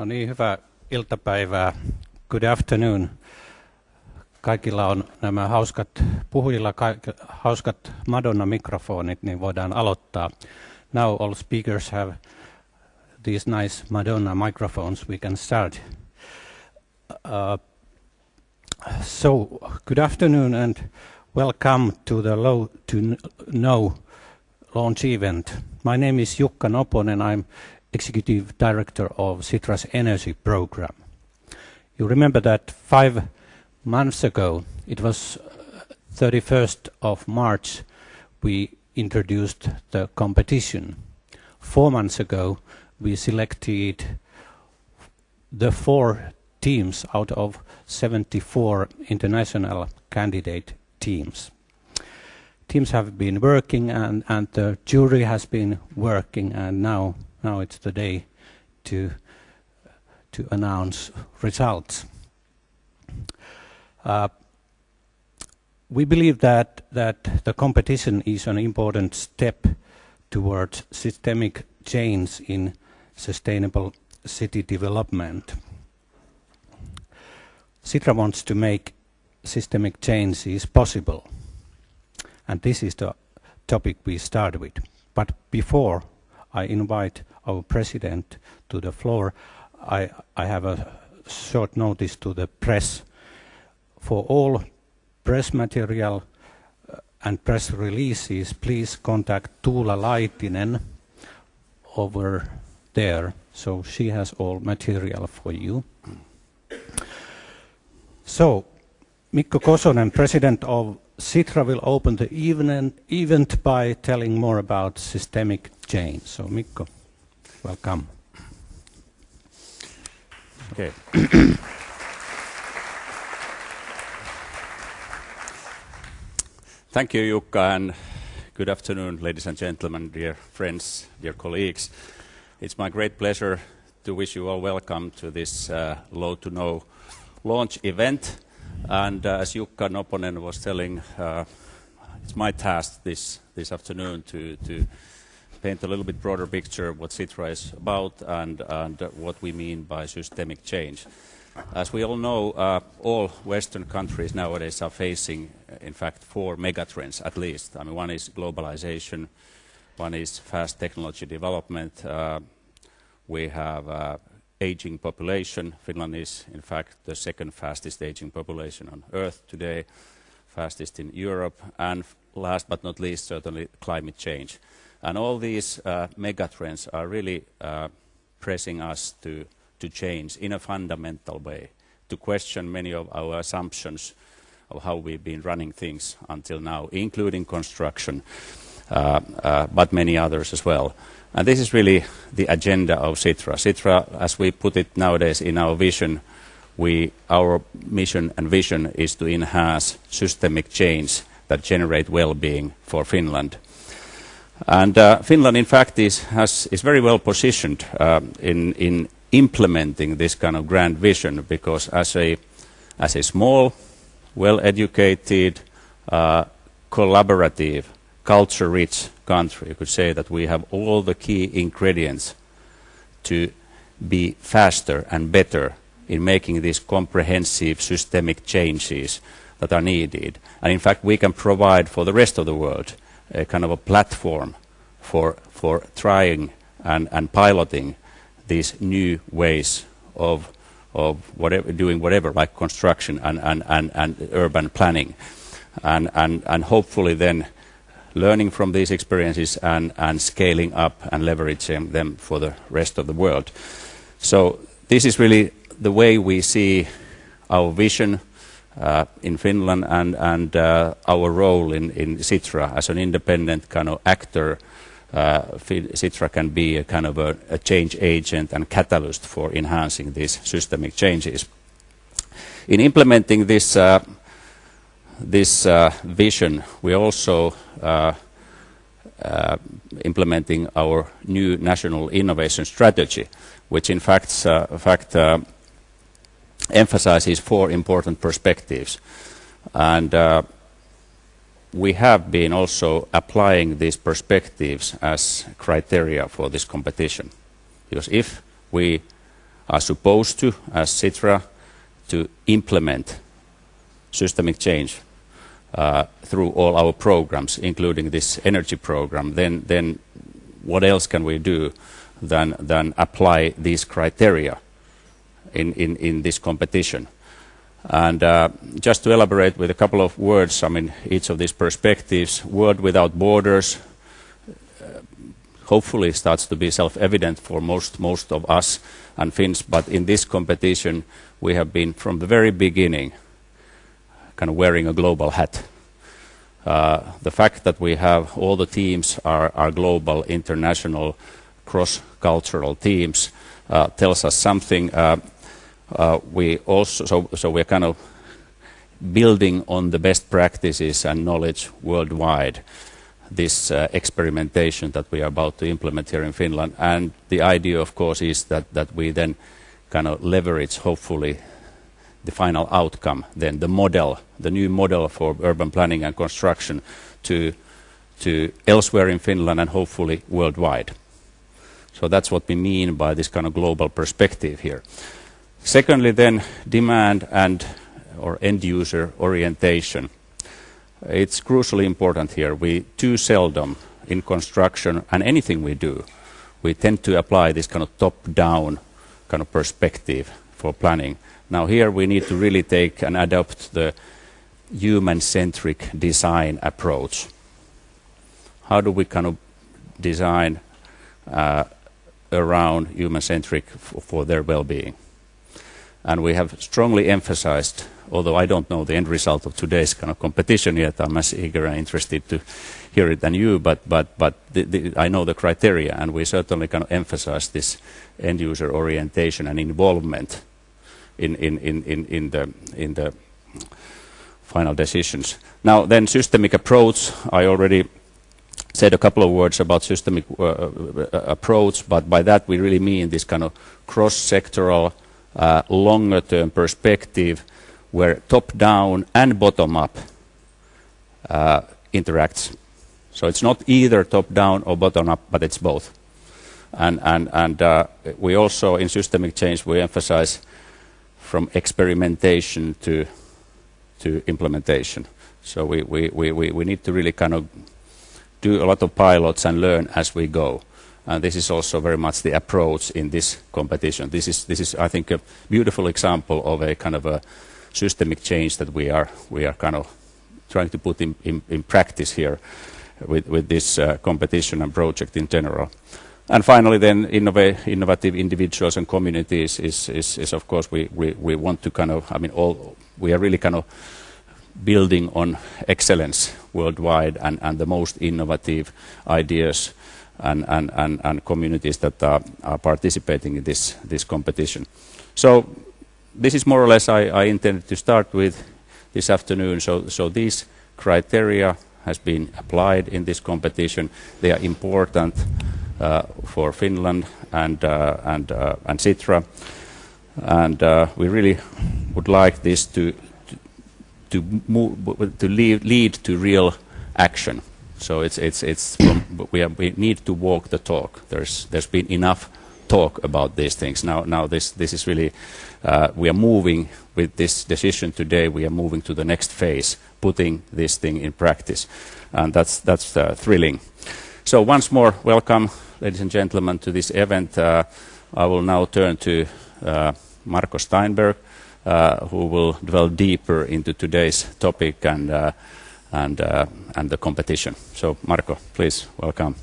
No niin, hyvää iltapäivää. Good afternoon. Kaikilla on nämä puhujilla hauskat Madonna-mikrofonit, niin voidaan aloittaa. Now all speakers have these nice Madonna microphones. We can start. So, good afternoon and welcome to the Low2No launch event. My name is Jukka Noponen. I'm Executive Director of Sitra's Energy Program. You remember that 5 months ago, it was 31st of March, we introduced the competition. 4 months ago, we selected the 4 teams out of 74 international candidate teams. Teams have been working and the jury has been working, and now it's the day to announce results. We believe that the competition is an important step towards systemic change in sustainable city development. Sitra wants to make systemic changes possible, and this is the topic we start with. But before I invite our president to the floor, I have a short notice to the press. For all press material and press releases, please contact Tuula Laitinen over there. So she has all material for you. So, Mikko Kosonen, president of Sitra, will open the event by telling more about systemic change. So, Mikko, welcome. Okay. Thank you, Jukka, and good afternoon, ladies and gentlemen, dear friends, dear colleagues. It's my great pleasure to wish you all welcome to this Low2No launch event. And as Jukka Noponen was telling, it's my task this afternoon to paint a little bit broader picture of what Sitra is about and what we mean by systemic change. As we all know, all Western countries nowadays are facing, in fact, 4 megatrends at least. I mean, one is globalization, one is fast technology development. We have aging population. Finland is, in fact, the second fastest aging population on Earth today, fastest in Europe, and last but not least, certainly climate change. And all these megatrends are really pressing us to change in a fundamental way, to question many of our assumptions of how we've been running things until now, including construction, but many others as well. And this is really the agenda of Sitra. Sitra, as we put it nowadays in our vision, our mission and vision is to enhance systemic change that generate well-being for Finland. And Finland, in fact, is very well positioned in implementing this kind of grand vision, because as a small, well-educated, collaborative, culture-rich country, you could say that we have all the key ingredients to be faster and better in making these comprehensive systemic changes that are needed. And in fact, we can provide for the rest of the world a kind of a platform for trying and piloting these new ways of doing whatever, like construction and urban planning, and hopefully then learning from these experiences and scaling up and leveraging them for the rest of the world. So this is really the way we see our vision in Finland and our role in Sitra as an independent kind of actor. Sitra can be a kind of a change agent and catalyst for enhancing these systemic changes. In implementing this vision, we also implementing our new national innovation strategy, which in fact emphasizes 4 important perspectives. And we have been also applying these perspectives as criteria for this competition. Because if are supposed to, as Citra, to implement systemic change through all our programs, including this energy program, then what else can we do than apply these criteria in this competition? And just to elaborate with a couple of words, I mean, each of these perspectives, World Without Borders, hopefully starts to be self-evident for most of us and Finns, but in this competition we have been from the very beginning kind of wearing a global hat. The fact that we have all the teams are global, international, cross-cultural teams tells us something. We also so we're kind of building on the best practices and knowledge worldwide. This experimentation that we are about to implement here in Finland, and the idea, of course, is that we then kind of leverage, hopefully, the final outcome, then the new model for urban planning and construction to elsewhere in Finland and hopefully worldwide. So that's what we mean by this kind of global perspective here. Secondly, then, demand or end user orientation. It's crucially important here. We too seldom in construction and anything we do, we tend to apply this kind of top-down kind of perspective for planning. Now here we need to really take and adopt the human-centric design approach. How do we kind of design around human-centric for their well-being? And we have strongly emphasized, although I don't know the end result of today's kind of competition yet, I'm as eager and interested to hear it than you, but I know the criteria, and we certainly kind of emphasize this end user orientation and involvement in the final decisions. Now then, systemic approach. I already said a couple of words about systemic approach, but by that we really mean this kind of cross-sectoral longer-term perspective where top-down and bottom-up interacts. So it's not either top-down or bottom-up, but it's both. And we also, in systemic change, we emphasize from experimentation to implementation. So we need to really kind of do a lot of pilots and learn as we go. And this is also very much the approach in this competition. This is, I think, a beautiful example of a kind of a systemic change that we are kind of trying to put in practice here with this competition and project in general. And finally, then, innovative individuals and communities is of course we want to kind of, I mean, we are really kind of building on excellence worldwide and the most innovative ideas and communities that are participating in this competition. So this is more or less I intended to start with this afternoon. So these criteria has been applied in this competition. They are important for Finland and Citra, and we really would like this to lead to real action. So we need to walk the talk. There's been enough talk about these things. Now this is really we are moving with this decision today. We are moving to the next phase, putting this thing in practice, and that's thrilling. So once more, welcome, ladies and gentlemen, to this event. I will now turn to Marko Steinberg, who will delve deeper into today's topic and the competition. So, Marko, please, welcome.